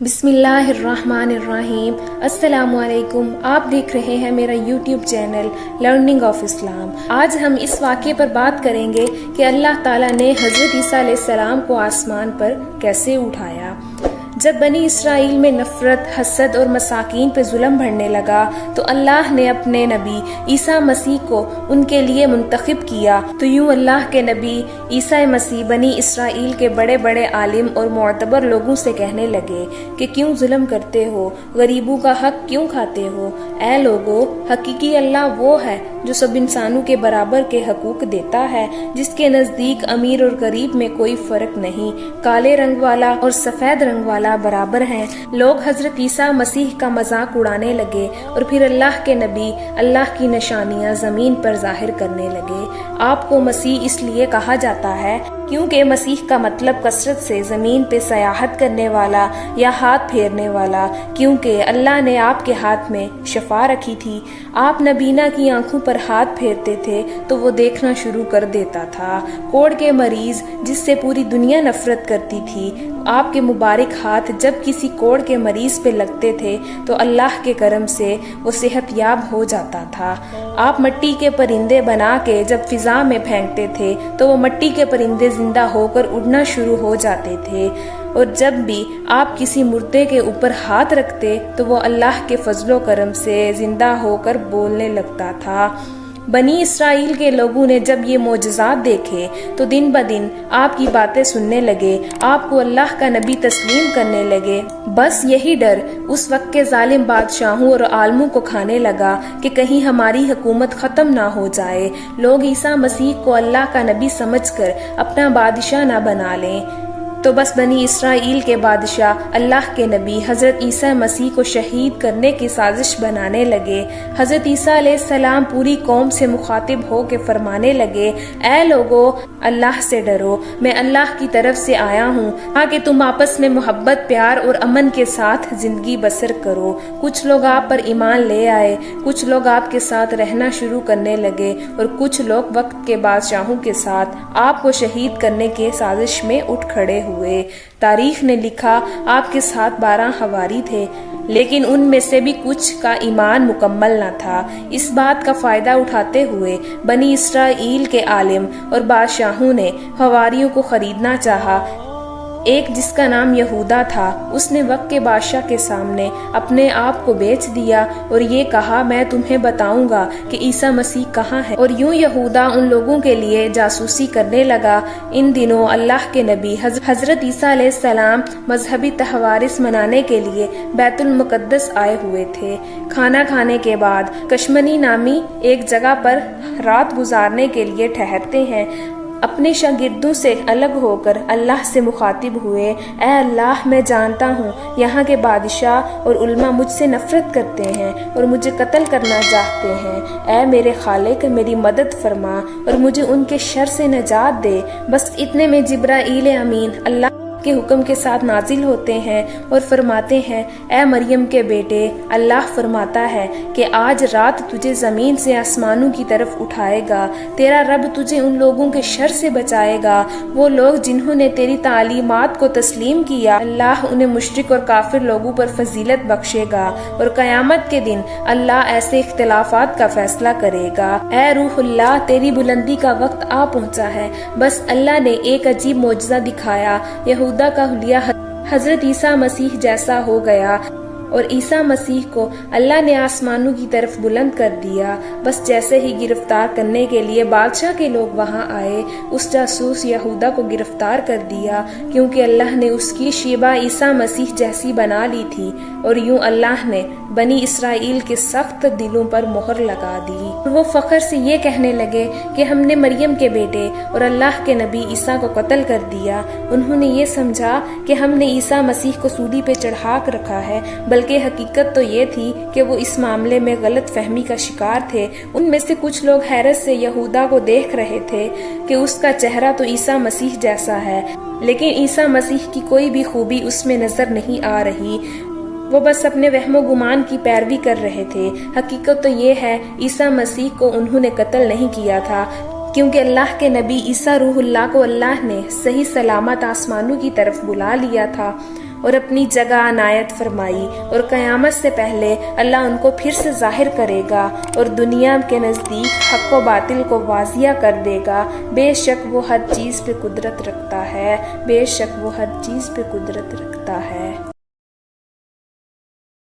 بسم اللہ الرحمن الرحیم۔ السلام علیکم، آپ دیکھ رہے ہیں میرا یوٹیوب چینل لرننگ آف اسلام۔ آج ہم اس واقعے پر بات کریں گے کہ اللہ تعالیٰ نے حضرت عیسیٰ علیہ السلام کو آسمان پر کیسے اٹھایا۔ جب بنی اسرائیل میں نفرت، حسد اور مساکین پہ ظلم بڑھنے لگا تو اللہ نے اپنے نبی عیسیٰ مسیح کو ان کے لیے منتخب کیا۔ تو یوں اللہ کے نبی عیسیٰ مسیح بنی اسرائیل کے بڑے بڑے عالم اور معتبر لوگوں سے کہنے لگے کہ کیوں ظلم کرتے ہو، غریبوں کا حق کیوں کھاتے ہو؟ اے لوگو، حقیقی اللہ وہ ہے جو سب انسانوں کے برابر کے حقوق دیتا ہے، جس کے نزدیک امیر اور غریب میں کوئی فرق نہیں، کالے رنگ والا اور سفید رنگ والا برابر ہیں۔ لوگ حضرت عیسیٰ مسیح کا مذاق اڑانے لگے اور پھر اللہ کے نبی اللہ کی نشانیاں زمین پر ظاہر کرنے لگے۔ آپ کو مسیح اس لیے کہا جاتا ہے کیونکہ مسیح کا مطلب کثرت سے زمین پہ سیاحت کرنے والا یا ہاتھ پھیرنے والا، کیونکہ اللہ نے آپ کے ہاتھ میں شفا رکھی تھی۔ آپ نبینا کی آنکھوں پر ہاتھ پھیرتے تھے تو وہ دیکھنا شروع کر دیتا تھا۔ کوڑ کے مریض جس سے پوری دنیا نفرت کرتی تھی، آپ کے مبارک ہاتھ جب کسی کوڑ کے مریض پہ لگتے تھے تو اللہ کے کرم سے وہ صحت یاب ہو جاتا تھا۔ آپ مٹی کے پرندے بنا کے جب فضا میں پھینکتے تھے تو وہ مٹی کے پرندے زندہ ہو کر اڑنا شروع ہو جاتے تھے، اور جب بھی آپ کسی مردے کے اوپر ہاتھ رکھتے تو وہ اللہ کے فضل و کرم سے زندہ ہو کر بولنے لگتا تھا۔ بنی اسرائیل کے لوگوں نے جب یہ معجزات دیکھے تو دن بدن آپ کی باتیں سننے لگے، آپ کو اللہ کا نبی تسلیم کرنے لگے۔ بس یہی ڈر اس وقت کے ظالم بادشاہوں اور عالموں کو کھانے لگا کہ کہیں ہماری حکومت ختم نہ ہو جائے، لوگ عیسیٰ مسیح کو اللہ کا نبی سمجھ کر اپنا بادشاہ نہ بنا لیں۔ تو بس بنی اسرائیل کے بادشاہ اللہ کے نبی حضرت عیسیٰ مسیح کو شہید کرنے کی سازش بنانے لگے۔ حضرت عیسیٰ علیہ السلام پوری قوم سے مخاطب ہو کے فرمانے لگے، اے لوگو، اللہ سے ڈرو، میں اللہ کی طرف سے آیا ہوں تاکہ تم آپس میں محبت، پیار اور امن کے ساتھ زندگی بسر کرو۔ کچھ لوگ آپ پر ایمان لے آئے، کچھ لوگ آپ کے ساتھ رہنا شروع کرنے لگے اور کچھ لوگ وقت کے بادشاہوں کے ساتھ آپ کو شہید کرنے کے سازش میں اٹھ کھڑے ہوئے۔ تاریخ نے لکھا آپ کے ساتھ 12 حواری تھے، لیکن ان میں سے بھی کچھ کا ایمان مکمل نہ تھا۔ اس بات کا فائدہ اٹھاتے ہوئے بنی اسرائیل کے عالم اور بادشاہوں نے حواریوں کو خریدنا چاہا۔ ایک جس کا نام یہودا تھا، اس نے وقت کے بادشاہ کے سامنے اپنے آپ کو بیچ دیا اور یہ کہا، میں تمہیں بتاؤں گا کہ عیسیٰ مسیح کہاں ہے۔ اور یوں یہودا ان لوگوں کے لیے جاسوسی کرنے لگا۔ ان دنوں اللہ کے نبی حضرت عیسیٰ علیہ السلام مذہبی تہوارس منانے کے لیے بیت المقدس آئے ہوئے تھے۔ کھانا کھانے کے بعد کشمنی نامی ایک جگہ پر رات گزارنے کے لیے ٹھہرتے ہیں۔ اپنے شاگردوں سے الگ ہو کر اللہ سے مخاطب ہوئے، اے اللہ، میں جانتا ہوں یہاں کے بادشاہ اور علماء مجھ سے نفرت کرتے ہیں اور مجھے قتل کرنا چاہتے ہیں۔ اے میرے خالق، میری مدد فرما اور مجھے ان کے شر سے نجات دے۔ بس اتنے میں جبرائیل امین اللہ کے حکم کے ساتھ نازل ہوتے ہیں اور فرماتے ہیں، اے مریم کے بیٹے، اللہ فرماتا ہے کہ آج رات تجھے زمین سے آسمانوں کی طرف اٹھائے گا، تیرا رب تجھے ان لوگوں کے شر سے بچائے گا، وہ لوگ جنہوں نے تیری تعلیمات کو تسلیم کیا، اللہ انہیں مشرک اور کافر لوگوں پر فضیلت بخشے گا، اور قیامت کے دن اللہ ایسے اختلافات کا فیصلہ کرے گا۔ اے روح اللہ، تیری بلندی کا وقت آ پہنچا ہے۔ بس اللہ نے ایک عجیب معجزہ دکھایا، یہودا کا حلیہ حضرت عیسیٰ مسیح جیسا ہو گیا اور عیسیٰ مسیح کو اللہ نے آسمانوں کی طرف بلند کر دیا۔ بس جیسے ہی گرفتار کرنے کے لیے بادشاہ کے لوگ وہاں آئے، اس جاسوس یہودا کو گرفتار کر دیا، کیونکہ اللہ نے اس کی شیبہ عیسیٰ مسیح جیسی بنا لی تھی، اور یوں اللہ نے بنی اسرائیل کے سخت دلوں پر مہر لگا دی۔ اور وہ فخر سے یہ کہنے لگے کہ ہم نے مریم کے بیٹے اور اللہ کے نبی عیسیٰ کو قتل کر دیا۔ انہوں نے یہ سمجھا کہ ہم نے عیسیٰ مسیح کو سولی پہ چڑھا کر رکھا ہے، بلکہ حقیقت تو یہ تھی کہ وہ اس معاملے میں غلط فہمی کا شکار تھے۔ ان میں سے کچھ لوگ حیرت سے یہودا کو دیکھ رہے تھے کہ اس کا چہرہ تو عیسیٰ مسیح جیسا ہے، لیکن عیسیٰ مسیح کی کوئی بھی خوبی اس میں نظر نہیں آ رہی۔ وہ بس اپنے وہم و گمان کی پیروی کر رہے تھے۔ حقیقت تو یہ ہے عیسیٰ مسیح کو انہوں نے قتل نہیں کیا تھا، کیونکہ اللہ کے نبی عیسیٰ روح اللہ کو اللہ نے صحیح سلامت آسمانوں کی طرف بلا لیا تھا اور اپنی جگہ عنایت فرمائی، اور قیامت سے پہلے اللہ ان کو پھر سے ظاہر کرے گا اور دنیا کے نزدیک حق و باطل کو واضح کر دے گا۔ بے شک وہ ہر چیز پہ قدرت رکھتا ہے، بے شک وہ ہر چیز پہ قدرت رکھتا ہے۔